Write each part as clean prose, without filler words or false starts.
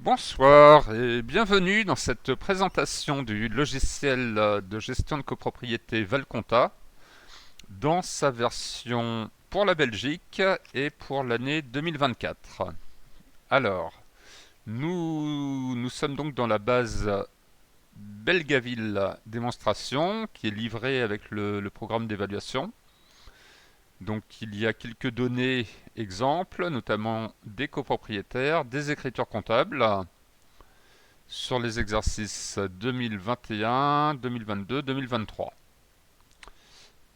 Bonsoir et bienvenue dans cette présentation du logiciel de gestion de copropriété Valconta dans sa version pour la Belgique et pour l'année 2024. Alors, nous sommes donc dans la base Belgaville démonstration qui est livrée avec le programme d'évaluation. Donc il y a quelques données exemples, notamment des copropriétaires, des écritures comptables sur les exercices 2021, 2022, 2023.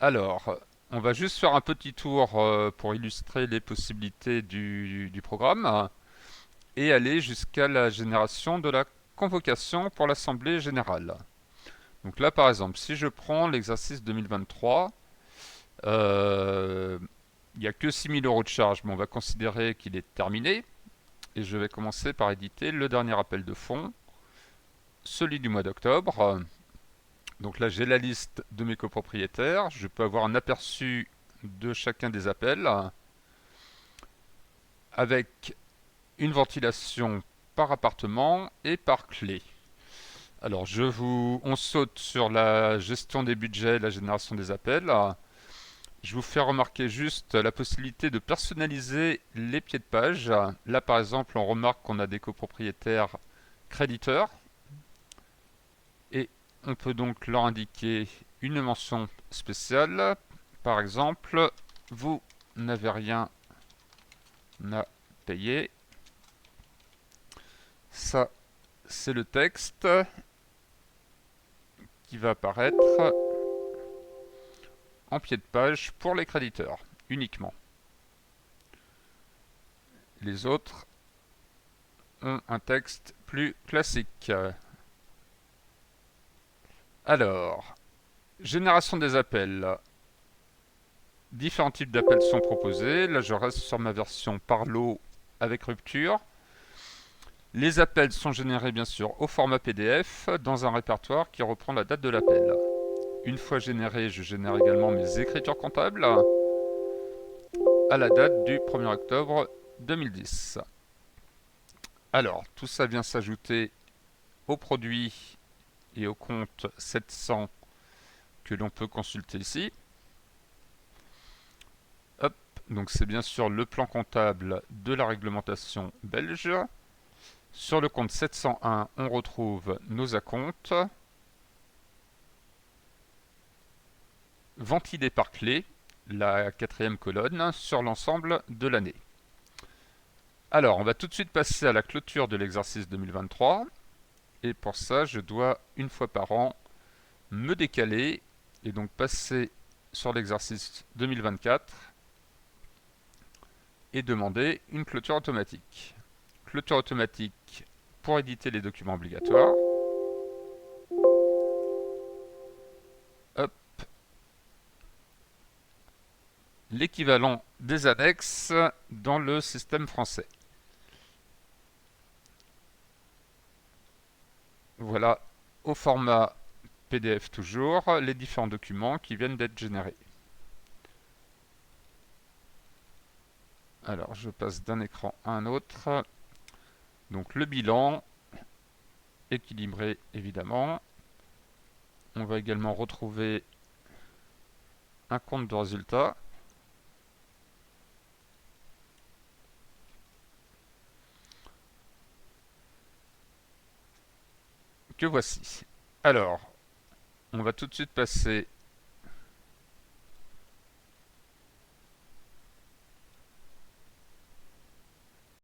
Alors, on va juste faire un petit tour pour illustrer les possibilités du programme et aller jusqu'à la génération de la convocation pour l'Assemblée générale. Donc là, par exemple, si je prends l'exercice 2023, il n'y a que 6 000 € de charge, mais on va considérer qu'il est terminé. Et je vais commencer par éditer le dernier appel de fonds, celui du mois d'octobre. Donc là, j'ai la liste de mes copropriétaires. Je peux avoir un aperçu de chacun des appels avec une ventilation par appartement et par clé. Alors, on saute sur la gestion des budgets, la génération des appels. Je vous fais remarquer juste la possibilité de personnaliser les pieds de page. Là, par exemple, on remarque qu'on a des copropriétaires créditeurs et on peut donc leur indiquer une mention spéciale. Par exemple, vous n'avez rien à payer. Ça, c'est le texte qui va apparaître en pied de page pour les créditeurs uniquement. Les autres ont un texte plus classique. Alors, génération des appels. Différents types d'appels sont proposés. Là, je reste sur ma version Parlo avec rupture. Les appels sont générés bien sûr au format PDF dans un répertoire qui reprend la date de l'appel. Une fois généré, je génère également mes écritures comptables à la date du 1er octobre 2010. Alors, tout ça vient s'ajouter au produit et au compte 700 que l'on peut consulter ici. Hop, donc c'est bien sûr le plan comptable de la réglementation belge. Sur le compte 701, on retrouve nos acomptes, ventilés par clé, la quatrième colonne, sur l'ensemble de l'année. Alors, on va tout de suite passer à la clôture de l'exercice 2023. Et pour ça, je dois, une fois par an, me décaler et donc passer sur l'exercice 2024 et demander une clôture automatique. Clôture automatique pour éditer les documents obligatoires. Hop, l'équivalent des annexes dans le système français. Voilà, au format PDF toujours, les différents documents qui viennent d'être générés. Alors, je passe d'un écran à un autre. Donc, le bilan, équilibré évidemment. On va également retrouver un compte de résultat. Que voici. Alors, on va tout de suite passer